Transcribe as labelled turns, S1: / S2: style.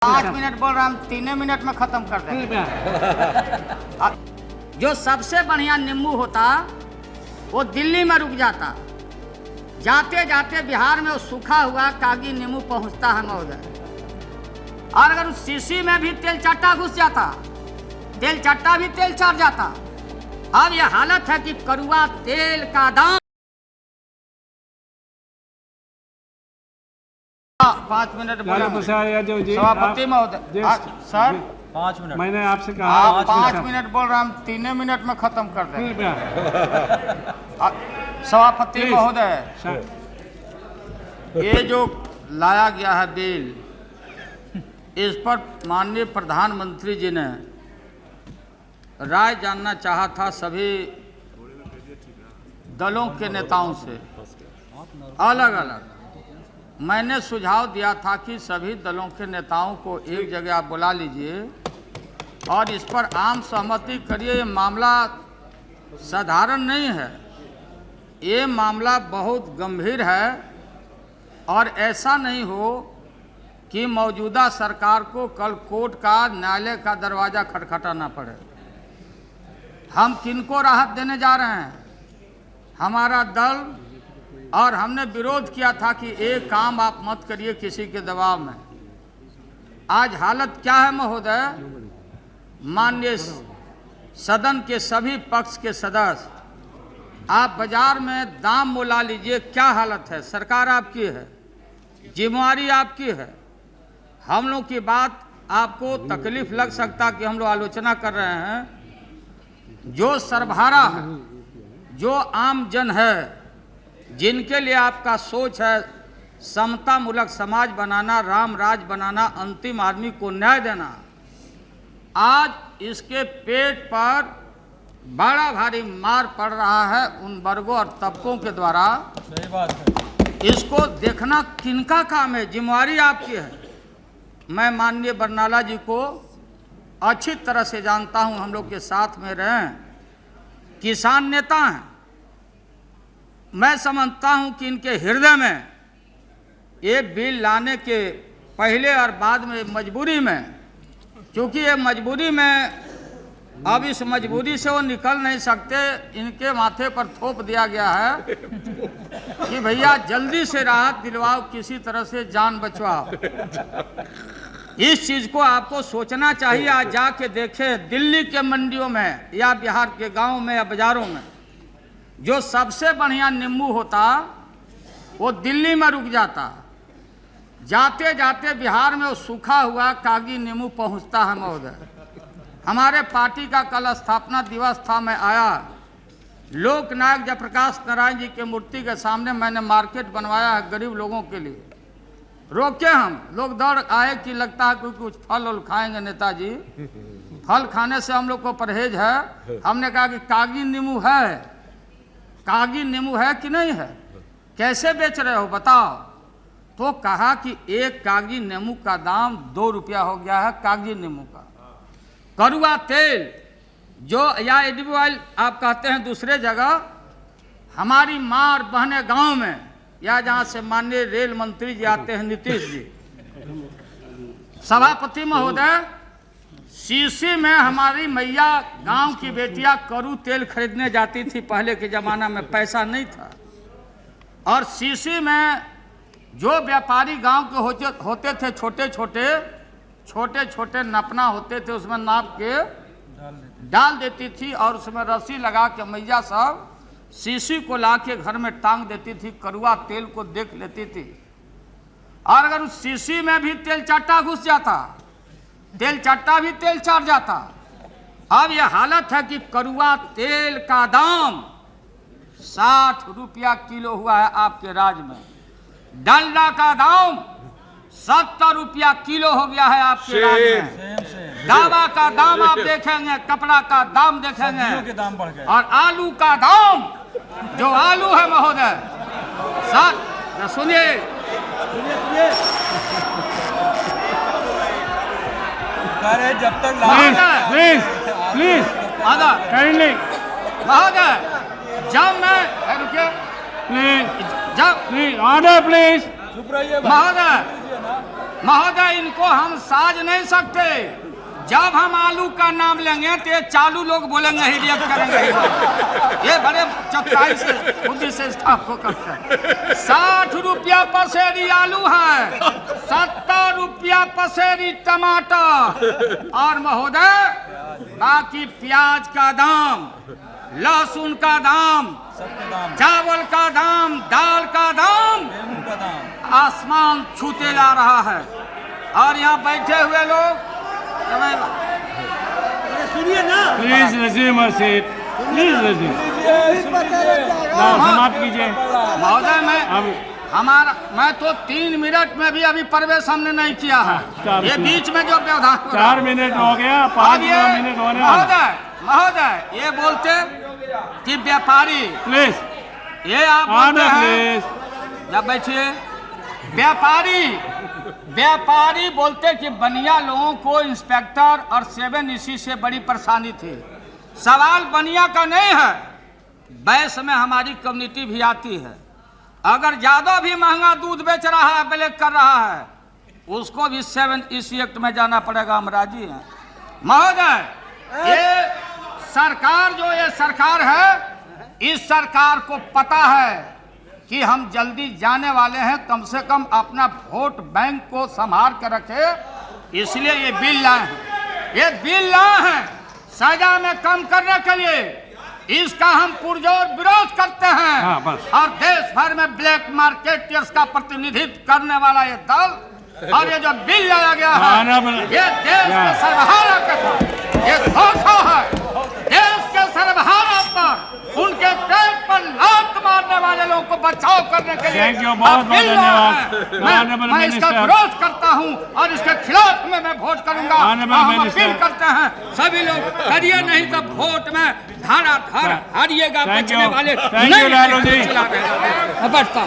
S1: 5 minute बोल रहा हम 3 मिनट में खत्म कर देंगे। जो सबसे बढ़िया नींबू होता वो दिल्ली में रुक जाता, जाते जाते बिहार में वो सूखा हुआ कागी नींबू पहुंचता है महोदय। और अगर उस शीशी में भी तेल चट्टा घुस जाता, तेल चट्टा भी तेल चढ़ जाता। अब यह हालत है कि कड़वा तेल का दाम 5 मिनट सभापति महोदय। सर
S2: 5 मिनट
S1: मैंने आपसे कहा आप 5 मिनट बोल रहा हम 3 मिनट में खत्म कर देंगे। सभापति महोदय, ये जो लाया गया है बिल, इस पर माननीय प्रधानमंत्री जी ने राय जानना चाहा था सभी दलों के नेताओं से अलग अलग। मैंने सुझाव दिया था कि सभी दलों के नेताओं को एक जगह आप बुला लीजिए और इस पर आम सहमति करिए। ये मामला साधारण नहीं है, ये मामला बहुत गंभीर है और ऐसा नहीं हो कि मौजूदा सरकार को कल कोर्ट का न्यायालय का दरवाज़ा खटखटाना पड़े। हम किनको राहत देने जा रहे हैं? हमारा दल और हमने विरोध किया था कि एक काम आप मत करिए किसी के दबाव में। आज हालत क्या है महोदय? माननीय सदन के सभी पक्ष के सदस्य, आप बाजार में दाम मोला लीजिए, क्या हालत है। सरकार आपकी है, जिम्मेवारी आपकी है। हम लोग की बात आपको तकलीफ लग सकता कि हम लोग आलोचना कर रहे हैं। जो सर्वहारा है, जो आम जन है, जिनके लिए आपका सोच है समता मूलक समाज बनाना, राम राज बनाना, अंतिम आदमी को न्याय देना, आज इसके पेट पर बड़ा भारी मार पड़ रहा है उन वर्गों और तबकों के द्वारा।
S2: सही बात है।
S1: इसको देखना किनका काम है? जिम्मेवारी आपकी है। मैं माननीय बरनाला जी को अच्छी तरह से जानता हूं, हम लोग के साथ में रहे, किसान नेता हैं। मैं समझता हूं कि इनके हृदय में ये बिल लाने के पहले और बाद में मजबूरी में, क्योंकि ये मजबूरी में, अब इस मजबूरी से वो निकल नहीं सकते, इनके माथे पर थोप दिया गया है कि भैया जल्दी से राहत दिलवाओ, किसी तरह से जान बचवाओ। इस चीज़ को आपको सोचना चाहिए। आज जाके देखें दिल्ली के मंडियों में या बिहार के गाँव में या बाज़ारों में, जो सबसे बढ़िया नींबू होता वो दिल्ली में रुक जाता, जाते जाते बिहार में वो सूखा हुआ कागी नींबू पहुंचता है महोदय। हमारे पार्टी का कल स्थापना दिवस था, मैं आया, लोकनायक जयप्रकाश नारायण जी के मूर्ति के सामने मैंने मार्केट बनवाया है गरीब लोगों के लिए। रोके हम लोग, दौड़ आए कि लगता है कोई कुछ फल उल खाएंगे नेताजी, फल खाने से हम लोग को परहेज है। हमने कहा कि कागी नींबू है, कागी नींबू है कि नहीं है, कैसे बेच रहे हो बताओ। तो कहा कि एक कागजी नींबू का दाम 2 रुपया हो गया है। कागजी नींबू का कड़वा तेल, जो या एडिबल ऑयल आप कहते हैं दूसरे जगह, हमारी माँ और बहनें गांव में या जहां से माननीय रेल मंत्री जी आते हैं नीतीश जी, सभापति महोदय, शीशी में हमारी मैया गांव की बेटियां कड़ू तेल खरीदने जाती थी। पहले के ज़माना में पैसा नहीं था, और शीशी में जो व्यापारी गांव के होते थे, छोटे छोटे नपना होते थे, उसमें नाप के डाल देती थी और उसमें रस्सी लगा के मैया सब शीशी को ला के घर में टांग देती थी, कड़वा तेल को देख लेती थी। और अगर उस शीशी में भी तेल चट्टा घुस जाता, तेल चट्टा भी तेल चढ़ जाता। अब यह हालत है कि कड़वा तेल का दाम 60 रुपया किलो हुआ है आपके राज्य में। डलडा का दाम 70 रुपया किलो हो गया है आपके राज्य में। दावा का दाम आप देखेंगे, कपड़ा का दाम देखेंगे,
S2: के दाम बढ़ गए।
S1: और आलू का दाम, जो आलू है महोदय, सर सुनिए,
S2: अरे जब तक
S1: प्लीज महोदय, जब मैं रुकिए, जब
S3: ऑर्डर प्लीज,
S2: चुप रहिए
S1: महोदय, महोदय इनको हम साज नहीं सकते। जब हम आलू का नाम लेंगे तो ये चालू लोग बोलेंगे ही रिएक्ट करेंगे ही। ये बड़े चतुराई से बुद्धि से स्टाफ को करते हैं। 60 रुपया पसेरी आलू है, 70 रुपया पसेरी टमाटर, और महोदय बाकी प्याज का दाम, लहसुन का दाम,
S2: सबके दाम,
S1: चावल का दाम, दाल का दाम,
S2: गेहूं का दाम
S1: आसमान छूते जा रहा है। और यहाँ बैठे हुए लोग
S3: सुनिए ना,
S4: please resume your seat. Please resume. समाप्त कीजिए।
S1: महोदय
S4: अब
S1: मैं तो 3 मिनट में भी अभी प्रवेश हमने नहीं किया है।
S4: 4
S1: ये बीच में जो व्यवधान हो रहा है।
S4: 4 मिनट हो गया,
S1: अब
S4: 5
S1: ये
S4: मिनट होने वाला।
S1: महोदय ये बोलते कि व्यापारी,
S4: प्लीज
S1: ये आप बोलते
S4: ऑर्डर
S1: हैं,
S4: प्लीज।
S1: जब बैठिए, व्यापारी बोलते कि बनिया लोगों को इंस्पेक्टर और 7 इसी से बड़ी परेशानी थी। सवाल बनिया का नहीं है, बैस में हमारी कम्युनिटी भी आती है। अगर ज्यादा भी महंगा दूध बेच रहा है, ब्लैक कर रहा है, उसको भी 7 इसी एक्ट में जाना पड़ेगा। हम राजी हैं महोदय। ये सरकार जो ये सरकार है, इस सरकार को पता है कि हम जल्दी जाने वाले हैं, कम से कम अपना वोट बैंक को संभाल कर रखे, इसलिए ये बिल लाए हैं। ये बिल लाए हैं सजा में कम करने के लिए। इसका हम पुरजोर विरोध करते हैं।
S4: हाँ, बस।
S1: और देश भर में ब्लैक मार्केटर्स का प्रतिनिधित्व करने वाला ये दल और ये जो बिल लाया गया है, ये देश के सर्वहारा के ये धोखा है। देश के सर्वहारा पर, उनके पेट पर लात मारने वाले लोगों को बचाव करने के लिए
S4: थैंक यू, बहुत बहुत धन्यवाद।
S1: मैं इसका विरोध करता हूं और इसके खिलाफ में मैं वोट करूंगा। हम अपील करते हैं सभी लोग करिए, नहीं तो वोट में धारा हारिएगा। बचने वाले
S4: थैंक यू लालू जी।
S1: बढ़ता